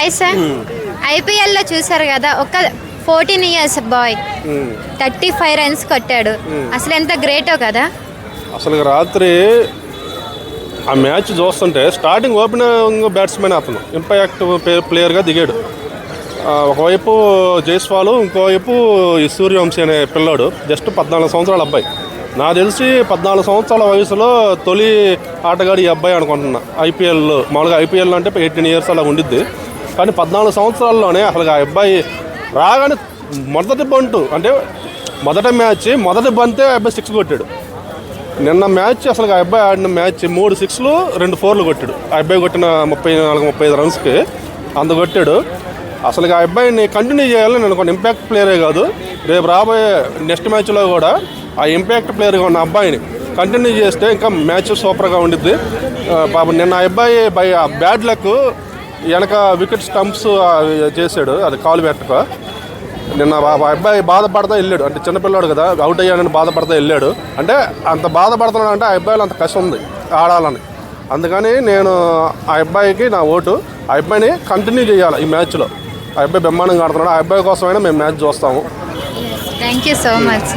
Hi sir. ఐపీఎల్లో చూసారు కదా, ఒక 14 years బాయ్ 35 runs కొట్టాడు. అసలు ఎంత గ్రేటో కదా. అసలు రాత్రి ఆ మ్యాచ్ చూస్తుంటే స్టార్టింగ్ ఓపెనింగ్ బ్యాట్స్మెన్ అతను ఇంపాక్ట్ ప్లేయర్గా దిగాడు. ఒకవైపు జైస్వాల్, ఇంకోవైపు ఈ సూర్యవంశీ అనే పిల్లాడు, జస్ట్ 14 సంవత్సరాల అబ్బాయి. నాకు తెలిసి 14 సంవత్సరాల వయసులో తొలి ఆటగాడు ఈ అబ్బాయి అనుకుంటున్నా. ఐపీఎల్ మామూలుగా ఐపీఎల్ అంటే 18 years అలా ఉండిద్ది, కానీ 14 సంవత్సరాల్లోనే అసలు ఆ అబ్బాయి రాగానే మొదటి బంటు అంటే మొదటి మ్యాచ్ మొదటి బంతే ఆ అబ్బాయి 6 కొట్టాడు. నిన్న మ్యాచ్ అసలు ఆ అబ్బాయి ఆడిన మ్యాచ్ 3 6లు 2 4లు కొట్టాడు. ఆ అబ్బాయి కొట్టిన 34-35 runsకి అంత కొట్టాడు. అసలు ఆ అబ్బాయిని కంటిన్యూ చేయాలని అనుకోండి. ఇంపాక్ట్ ప్లేయరే కాదు, రేపు రాబోయే నెక్స్ట్ మ్యాచ్లో కూడా ఆ ఇంపాక్ట్ ప్లేయర్గా ఉన్న అబ్బాయిని కంటిన్యూ చేస్తే ఇంకా మ్యాచ్ సూపర్గా ఉండిద్ది. పాపం నిన్న ఆ అబ్బాయి బ్యాడ్ లక్ వెనక వికెట్ స్టంప్స్ చేశాడు, అది కాలు పెట్టక. నిన్న అబ్బాయి బాధపడతా వెళ్ళాడు, అంటే చిన్నపిల్లాడు కదా, అవుట్ అయ్యాడని బాధపడతా వెళ్ళాడు. అంటే అంత బాధపడుతున్నాడు అంటే ఆ అబ్బాయిలో అంత కష్టం ఉంది ఆడాలని. అందుకని నేను ఆ అబ్బాయికి నా ఓటు. ఆ అబ్బాయిని కంటిన్యూ చేయాలి ఈ మ్యాచ్లో. ఆ అబ్బాయి బ్రహ్మాండంగా ఆడుతున్నాడు. ఆ అబ్బాయి కోసమైనా మేము మ్యాచ్ చూస్తాము. Thank you so much.